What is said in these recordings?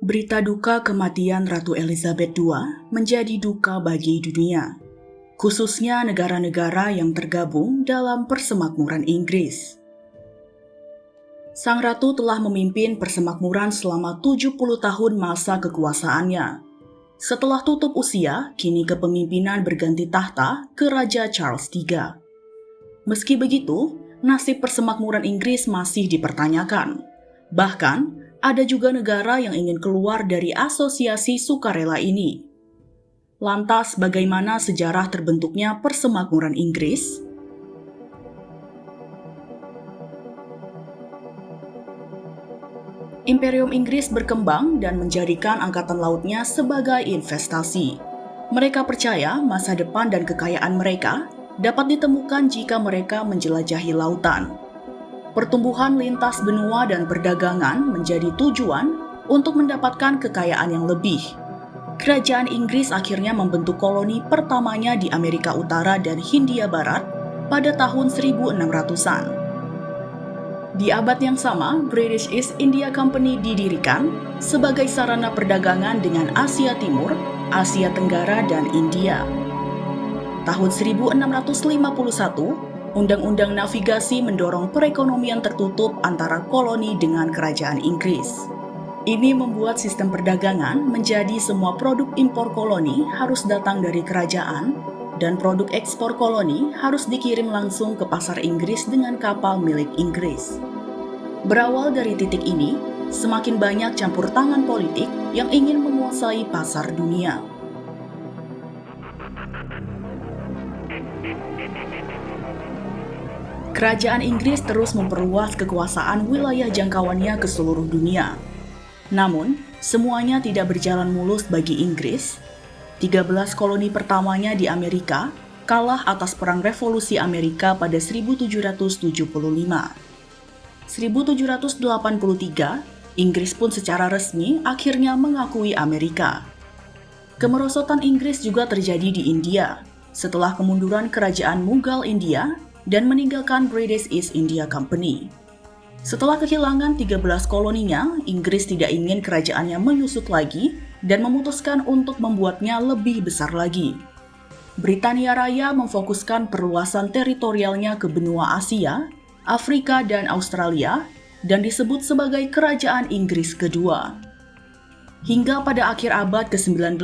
Berita duka kematian Ratu Elizabeth II menjadi duka bagi dunia, khususnya negara-negara yang tergabung dalam Persemakmuran Inggris. Sang Ratu telah memimpin Persemakmuran selama 70 tahun masa kekuasaannya. Setelah tutup usia, kini kepemimpinan berganti tahta ke Raja Charles III. Meski begitu, nasib Persemakmuran Inggris masih dipertanyakan. Bahkan, ada juga negara yang ingin keluar dari asosiasi sukarela ini. Lantas, bagaimana sejarah terbentuknya Persemakmuran Inggris? Imperium Inggris berkembang dan menjadikan angkatan lautnya sebagai investasi. Mereka percaya masa depan dan kekayaan mereka dapat ditemukan jika mereka menjelajahi lautan. Pertumbuhan lintas benua dan perdagangan menjadi tujuan untuk mendapatkan kekayaan yang lebih. Kerajaan Inggris akhirnya membentuk koloni pertamanya di Amerika Utara dan Hindia Barat pada tahun 1600-an. Di abad yang sama, British East India Company didirikan sebagai sarana perdagangan dengan Asia Timur, Asia Tenggara, dan India. Tahun 1651, Undang-Undang Navigasi mendorong perekonomian tertutup antara koloni dengan kerajaan Inggris. Ini membuat sistem perdagangan menjadi semua produk impor koloni harus datang dari kerajaan, dan produk ekspor koloni harus dikirim langsung ke pasar Inggris dengan kapal milik Inggris. Berawal dari titik ini, semakin banyak campur tangan politik yang ingin menguasai pasar dunia. Kerajaan Inggris terus memperluas kekuasaan wilayah jangkauannya ke seluruh dunia. Namun, semuanya tidak berjalan mulus bagi Inggris. 13 koloni pertamanya di Amerika kalah atas Perang Revolusi Amerika pada 1775. 1783, Inggris pun secara resmi akhirnya mengakui Amerika. Kemerosotan Inggris juga terjadi di India setelah kemunduran kerajaan Mughal India dan meninggalkan British East India Company. Setelah kehilangan 13 koloninya, Inggris tidak ingin kerajaannya menyusut lagi dan memutuskan untuk membuatnya lebih besar lagi. Britania Raya memfokuskan perluasan teritorialnya ke benua Asia, Afrika, dan Australia, dan disebut sebagai Kerajaan Inggris Kedua. Hingga pada akhir abad ke-19,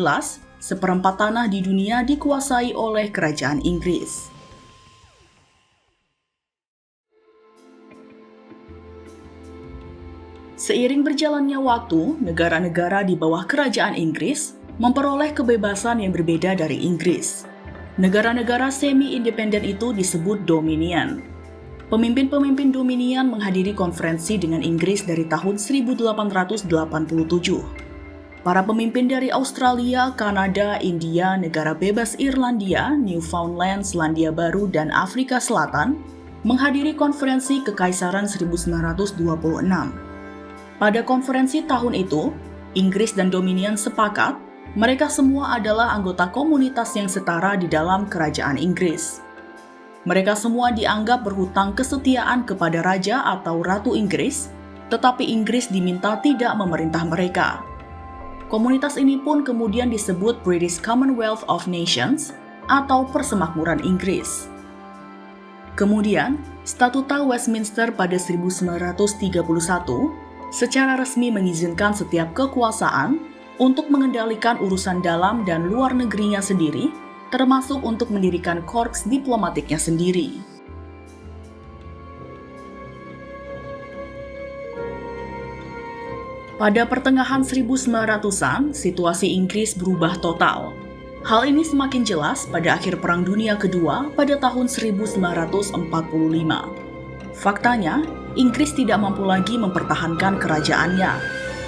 seperempat tanah di dunia dikuasai oleh Kerajaan Inggris. Seiring berjalannya waktu, negara-negara di bawah kerajaan Inggris memperoleh kebebasan yang berbeda dari Inggris. Negara-negara semi-independen itu disebut Dominion. Pemimpin-pemimpin Dominion menghadiri konferensi dengan Inggris dari tahun 1887. Para pemimpin dari Australia, Kanada, India, negara bebas Irlandia, Newfoundland, Selandia Baru, dan Afrika Selatan menghadiri konferensi Kekaisaran 1926. Pada konferensi tahun itu, Inggris dan Dominion sepakat mereka semua adalah anggota komunitas yang setara di dalam kerajaan Inggris. Mereka semua dianggap berhutang kesetiaan kepada Raja atau Ratu Inggris, tetapi Inggris diminta tidak memerintah mereka. Komunitas ini pun kemudian disebut British Commonwealth of Nations atau Persemakmuran Inggris. Kemudian, Statuta Westminster pada 1931 secara resmi mengizinkan setiap kekuasaan untuk mengendalikan urusan dalam dan luar negerinya sendiri, termasuk untuk mendirikan korps diplomatiknya sendiri. Pada pertengahan 1900-an, situasi Inggris berubah total. Hal ini semakin jelas pada akhir Perang Dunia Kedua pada tahun 1945. Faktanya, Inggris tidak mampu lagi mempertahankan kerajaannya.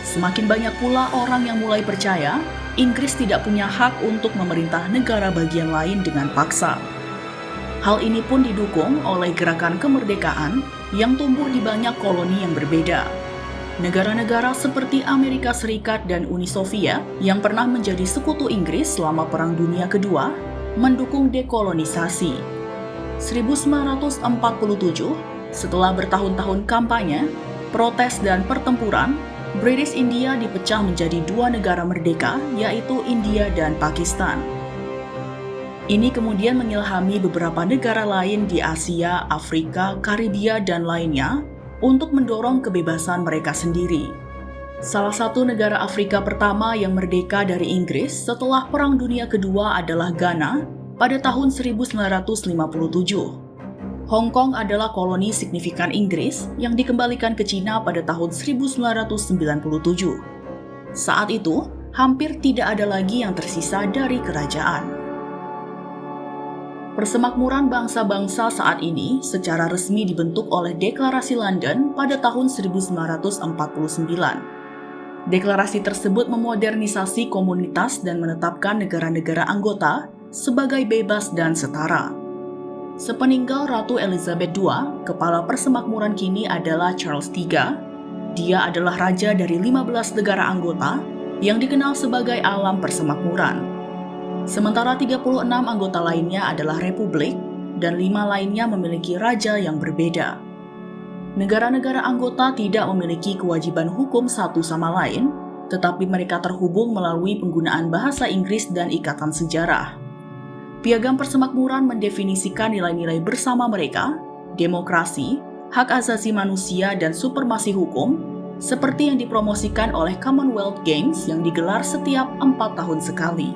Semakin banyak pula orang yang mulai percaya Inggris tidak punya hak untuk memerintah negara bagian lain dengan paksa. Hal ini pun didukung oleh gerakan kemerdekaan yang tumbuh di banyak koloni yang berbeda. Negara-negara seperti Amerika Serikat dan Uni Soviet yang pernah menjadi sekutu Inggris selama Perang Dunia Kedua mendukung dekolonisasi. 1947, setelah bertahun-tahun kampanye, protes dan pertempuran, British India dipecah menjadi dua negara merdeka, yaitu India dan Pakistan. Ini kemudian mengilhami beberapa negara lain di Asia, Afrika, Karibia, dan lainnya untuk mendorong kebebasan mereka sendiri. Salah satu negara Afrika pertama yang merdeka dari Inggris setelah Perang Dunia Kedua adalah Ghana pada tahun 1957. Hong Kong adalah koloni signifikan Inggris yang dikembalikan ke Cina pada tahun 1997. Saat itu, hampir tidak ada lagi yang tersisa dari kerajaan. Persemakmuran bangsa-bangsa saat ini secara resmi dibentuk oleh Deklarasi London pada tahun 1949. Deklarasi tersebut memodernisasi komunitas dan menetapkan negara-negara anggota sebagai bebas dan setara. Sepeninggal Ratu Elizabeth II, kepala persemakmuran kini adalah Charles III. Dia adalah raja dari 15 negara anggota yang dikenal sebagai alam persemakmuran. Sementara 36 anggota lainnya adalah republik dan 5 lainnya memiliki raja yang berbeda. Negara-negara anggota tidak memiliki kewajiban hukum satu sama lain, tetapi mereka terhubung melalui penggunaan bahasa Inggris dan ikatan sejarah. Piagam Persemakmuran mendefinisikan nilai-nilai bersama mereka, demokrasi, hak asasi manusia, dan supremasi hukum, seperti yang dipromosikan oleh Commonwealth Games yang digelar setiap 4 tahun sekali.